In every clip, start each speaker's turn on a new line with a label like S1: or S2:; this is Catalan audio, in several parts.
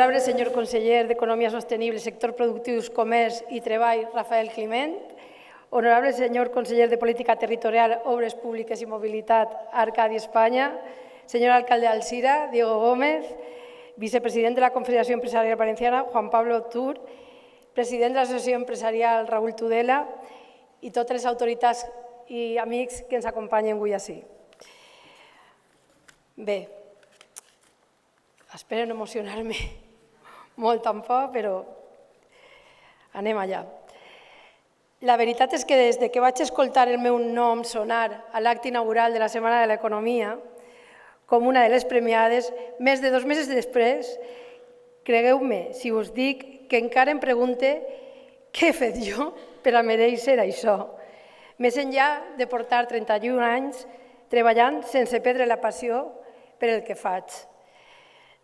S1: Honorable senyor conseller d'Economia Sostenible, Sector Productius, Comerç i Treball, Rafael Climent. Honorable senyor conseller de Política Territorial, Obres Públiques i Mobilitat, Arcadi, Espanya. Senyor alcalde d'Alzira, Diego Gómez. Vicepresident de la Confederació Empresarial Valenciana, Juan Pablo Tur. President de l'Associació Empresarial, Raúl Tudela. I totes les autoritats i amics que ens acompanyen avui ací. Bé, espero no emocionar-me molt tampoc, però anem allà. La veritat és que des que vaig escoltar el meu nom sonar a l'acte inaugural de la Setmana de l'Economia com una de les premiades, més de 2 mesos després, cregueu-me si us dic que encara em pregunte què he fet jo per a mereixer això, més enllà de portar 31 anys treballant sense perdre la passió per el que faig.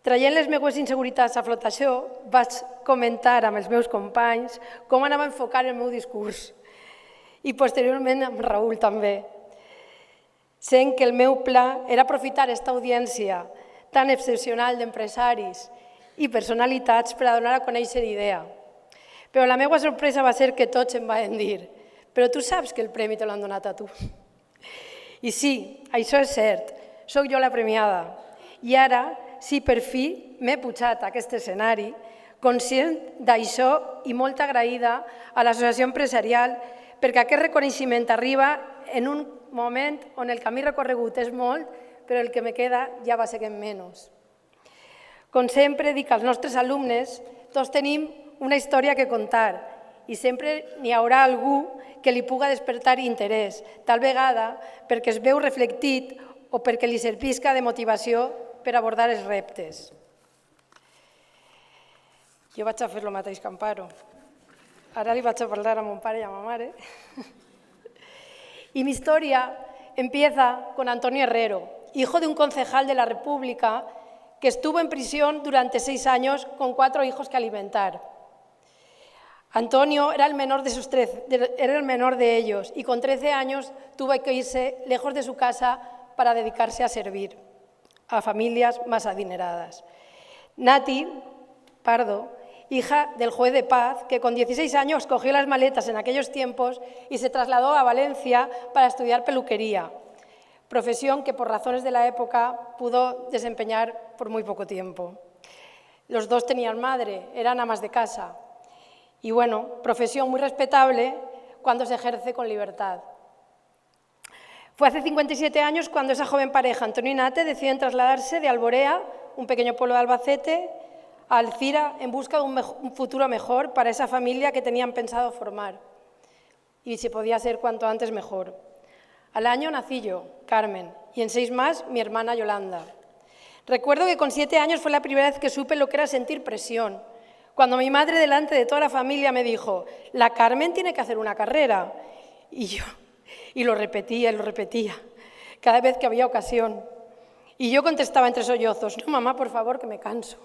S1: Traient les meves inseguretats a flotació, vaig comentar amb els meus companys com anava a enfocar el meu discurs i posteriorment amb Raúl també. Sent que el meu pla era aprofitar aquesta audiència tan excepcional d'empresaris i personalitats per a donar a conèixer idea. Però la meva sorpresa va ser que tots em van dir «Però tu saps que el premi te l'han donat a tu». I sí, això és cert, soc jo la premiada. I ara, sí, per fi m'he pujat a aquest escenari, conscient d'això i molt agraïda a l'Associació Empresarial perquè aquest reconeixement arriba en un moment on el camí recorregut és molt, però el que me queda ja va ser menys. Com sempre dic als nostres alumnes, tots tenim una història que contar i sempre n'hi haurà algú que li puga despertar interès, tal vegada perquè es veu reflectit o perquè li servisca de motivació per abordar els reptes. Jo vaig a fer el mateix que Amparo. Ara li vaig a parlar a mon pare i a ma mare. Y mi historia empieza con Antonio Herrero, hijo de un concejal de la República que estuvo en prisión durante 6 años con 4 hijos que alimentar. Antonio era el menor de ellos y con 13 años tuvo que irse lejos de su casa para dedicarse a servir a familias más adineradas. Nati Pardo, hija del juez de paz, que con 16 años cogió las maletas en aquellos tiempos y se trasladó a Valencia para estudiar peluquería, profesión que por razones de la época pudo desempeñar por muy poco tiempo. Los dos tenían madre, eran amas de casa y bueno, profesión muy respetable cuando se ejerce con libertad. Fue hace 57 años cuando esa joven pareja, Antonio y Nate, deciden trasladarse de Alborea, un pequeño pueblo de Albacete, a Alzira en busca de un futuro mejor para esa familia que tenían pensado formar. Y si podía ser cuanto antes mejor. Al año nací yo, Carmen, y en 6 más mi hermana Yolanda. Recuerdo que con 7 años fue la primera vez que supe lo que era sentir presión. Cuando mi madre delante de toda la familia me dijo, la Carmen tiene que hacer una carrera. Y lo repetía, cada vez que había ocasión. Y yo contestaba entre sollozos, no mamá, por favor, que me canso.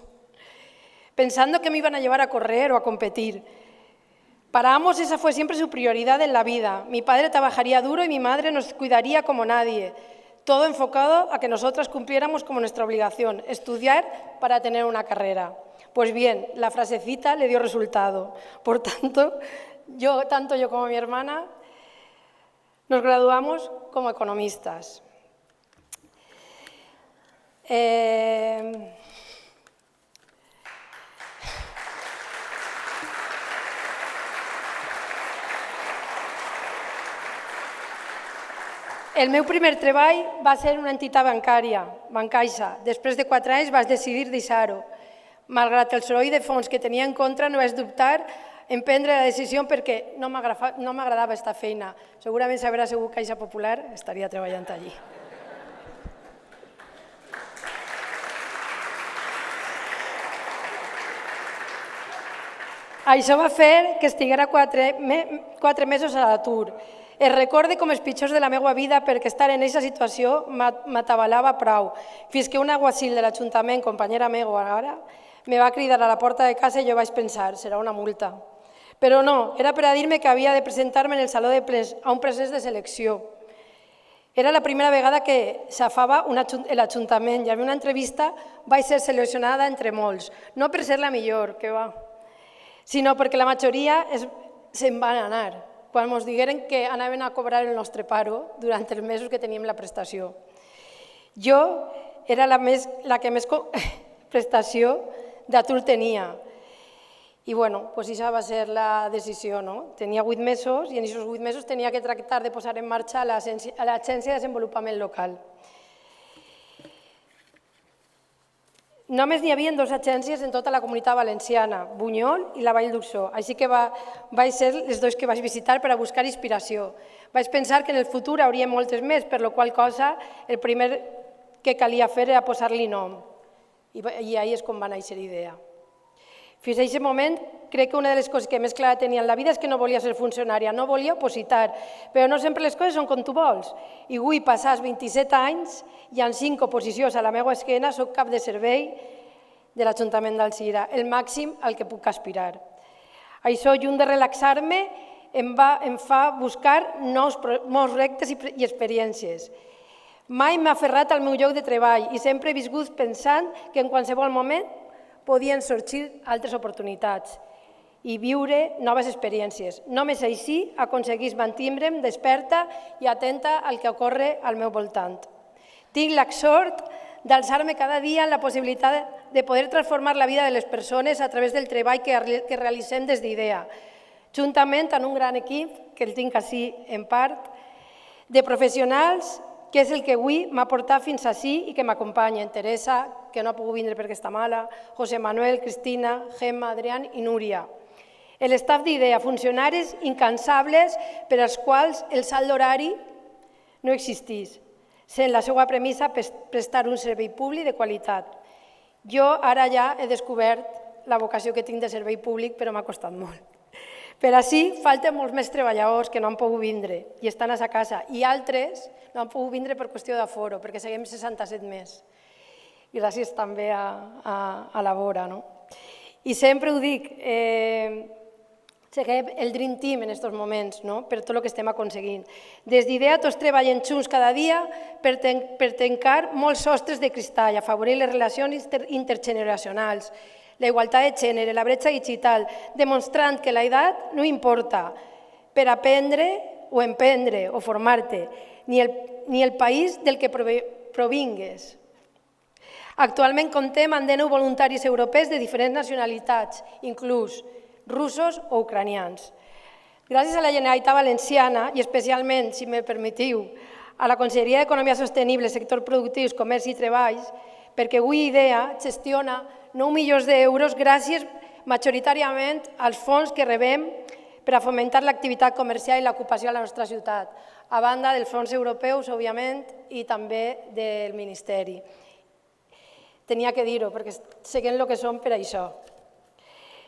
S1: Pensando que me iban a llevar a correr o a competir. Para ambos esa fue siempre su prioridad en la vida. Mi padre trabajaría duro y mi madre nos cuidaría como nadie. Todo enfocado a que nosotras cumpliéramos como nuestra obligación, estudiar para tener una carrera. Pues bien, la frasecita le dio resultado. Por tanto, tanto yo como mi hermana nos graduamos como economistas. El meu primer treball va ser en una entitat bancària, Bancaixa. Després de 4 anys vaig decidir deixar-ho. Malgrat el soroll de fons que tenia en contra, no vaig dubtar en prendre la decisió perquè no m'agradava aquesta feina. Segurament si haguera sigut Caixa Popular estaria treballant allí. Això va fer que estiguera 4 mesos a l'atur. Es recorde com els pitjors de la meva vida perquè estar en aquesta situació m'atabalava prou, fins que un aguacil de l'Ajuntament, companyera meva ara, me va cridar a la porta de casa i jo vaig pensar, serà una multa. Però no, era per a dir-me que havia de presentar-me en el saló de plens a un procés de selecció. Era la primera vegada que s'afava l'Ajuntament i en una entrevista vaig ser seleccionada entre molts, no per ser la millor, que va, sinó perquè la majoria se'n van anar, quan ens digueren que anaven a cobrar el nostre paro durant els mesos que teníem la prestació. Jo era la que més prestació d'atur tenia. I bueno, això va ser la decisió. Tenia 8 mesos i en aquests 8 mesos tenia que tractar de posar en marxa l'Agència de Desenvolupament Local. Només n'hi havia 2 agències en tota la Comunitat Valenciana, Bunyol i la Vall d'Uixó, així que vaig ser les 2 que vaig visitar per a buscar inspiració. Vaig pensar que en el futur hauria moltes més, per la qual cosa el primer que calia fer era posar-li nom. I ahí és com va néixer l'idea. Fins a aquest moment, crec que una de les coses que més clara tenia en la vida és que no volia ser funcionària, no volia opositar, però no sempre les coses són com tu vols. I avui, passats 27 anys, i amb 5 oposicions a la meva esquena, soc cap de servei de l'Ajuntament d'Alzira, el màxim al que puc aspirar. Això, lluny de relaxar-me, em fa buscar nous reptes i experiències. Mai m'ha aferrat al meu lloc de treball i sempre he viscut pensant que en qualsevol moment podien sorgir altres oportunitats i viure noves experiències. Només així aconseguís mantindre'm desperta i atenta al que ocorre al meu voltant. Tinc la sort d'alçar-me cada dia en la possibilitat de poder transformar la vida de les persones a través del treball que realitzem des d'IDEA, juntament amb un gran equip, que el tinc així en part, de professionals que és el que avui m'ha portat fins ací i que m'acompanyen. Teresa, que no ha pogut vindre perquè està mala, José Manuel, Cristina, Gemma, Adrián i Núria. L'estaf d'IDEA, funcionaris incansables per als quals el salt d'horari no existís, sent la seva premissa prestar un servei públic de qualitat. Jo ara ja he descobert la vocació que tinc de servei públic, però m'ha costat molt. Per així, falten molts més treballadors que no han pogut vindre i estan a sa casa, i altres no han pogut vindre per qüestió d'aforo, perquè seguim 67 més. Gràcies també a la Vora. I sempre ho dic, seguim el Dream Team en aquests moments, per tot el que estem aconseguint. Des d'IDEA tots treballem junts cada dia per trencar molts sostres de cristall, afavorir les relacions intergeneracionals, la igualtat de gènere, la bretxa digital, demostrant que l'edat no importa per aprendre o emprendre o formar-te, ni el país del que provingues. Actualment comptem amb 19 voluntaris europeus de diferents nacionalitats, inclús russos o ucranians. Gràcies a la Generalitat Valenciana i especialment, si me permetiu, a la Conselleria d'Economia Sostenible, Sector Productius, Comerç i Treballs, perquè avui IDEA gestiona 9 milions d'euros gràcies majoritàriament als fons que rebem per a fomentar l'activitat comercial i l'ocupació a la nostra ciutat, a banda dels fons europeus, òbviament, i també del Ministeri. Tenia que dir-ho, perquè seguim el que som per això.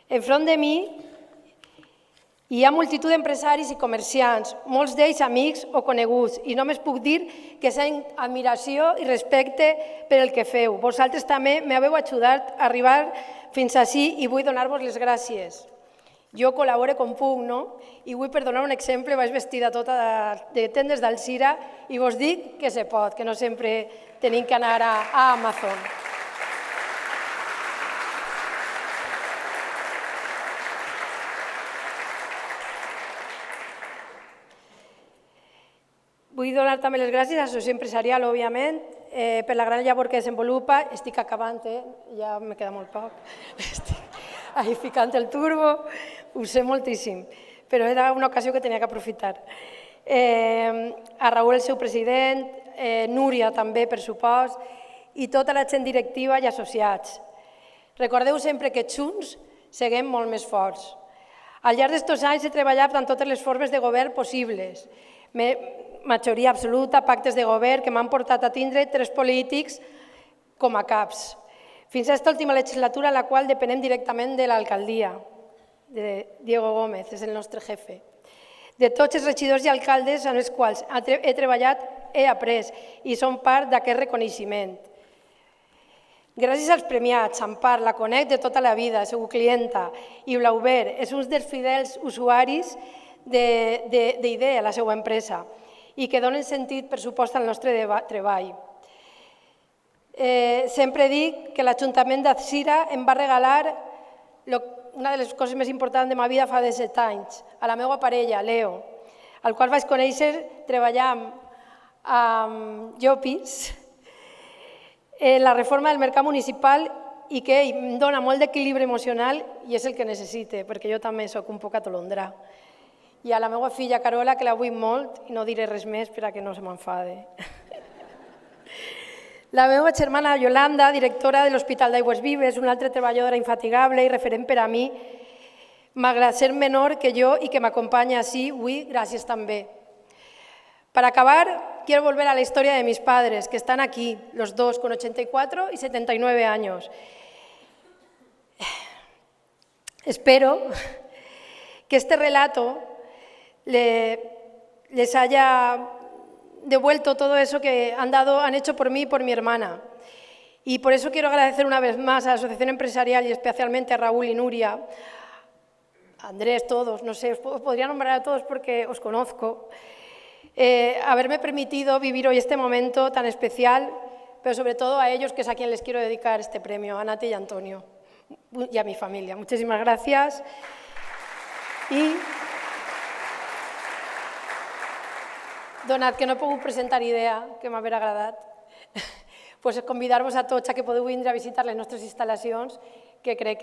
S1: Enfront de mi hi ha multitud d'empresaris i comerciants, molts d'ells amics o coneguts, i només puc dir que sent admiració i respecte per el que feu. Vosaltres també m'heu ajudat a arribar fins ací i vull donar-vos les gràcies. Jo col·laboro com puc, I avui, per donar un exemple, vaig vestida tota de tendes d'Alzira i vos dic que se pot, que no sempre tenim que anar a Amazon. Vull donar també les gràcies a l'Associació Empresarial, òbviament, per la gran llavor que desenvolupa. Estic acabant, ja me queda molt poc. Estic ahí ficant el turbo, ho sé moltíssim, però era una ocasió que tenia que aprofitar. A Raül, el seu president, Núria també, per supost, i tota la gent directiva i associats. Recordeu sempre que junts seguim molt més forts. Al llarg d'estos anys he treballat en totes les formes de govern possibles, majoria absoluta, pactes de govern que m'han portat a tindre 3 polítics com a caps. Fins a aquesta última legislatura en la qual depenem directament de l'alcaldia, de Diego Gómez, és el nostre jefe. De tots els regidors i alcaldes amb els quals he treballat, he après i són part d'aquest reconeixement. Gràcies als premiats, Ampar, la conec de tota la vida, segur clienta, i Blaubert és un dels fidels usuaris d'IDEA, la seva empresa. i que donen sentit, per supost, al nostre treball. Sempre dic que l'Ajuntament d'Alzira em va regalar una de les coses més importants de ma vida fa 17 anys, a la meva parella, Leo, al qual vaig conèixer treballant amb Llopis en la reforma del mercat municipal i que ell em dona molt d'equilibri emocional i és el que necessite, perquè jo també soc un poc atolondrà. I a la meva filla Carola, que la vull molt, i no diré res més perquè no se m'enfade. La meva germana Yolanda, directora de l'Hospital d'Aigües Vives, una altra treballadora infatigable i referent per a mi, malgrat ser menor que jo i que m'acompanya així, avui, gràcies també. Para acabar, quiero volver a la historia de mis padres, que están aquí, los dos, con 84 y 79 años. Espero que este relato les haya devuelto todo eso que han hecho por mí y por mi hermana. Y por eso quiero agradecer una vez más a la Asociación Empresarial y especialmente a Raúl y Nuria, a Andrés, todos, no sé, os podría nombrar a todos porque os conozco, haberme permitido vivir hoy este momento tan especial, pero sobre todo a ellos, que es a quien les quiero dedicar este premio, a Nati y a Antonio, y a mi familia. Muchísimas gracias. I donat que no he pogut presentar idea, que m'haver agradat, pues convidar-vos a tots a que podeu vindre a visitar les nostres instal·lacions, que crec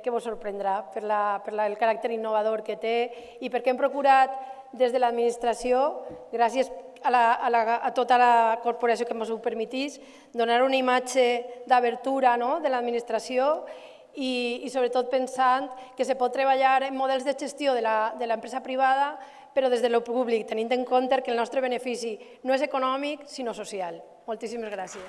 S1: que vos sorprendrà per el caràcter innovador que té i perquè hem procurat des de l'administració, gràcies a tota la corporació que ens ho permetís, donar una imatge d'obertura de l'administració i sobretot pensant que se pot treballar en models de gestió de l'empresa privada però des de lo públic, tenint en compte que el nostre benefici no és econòmic, sinó social. Moltíssimes gràcies.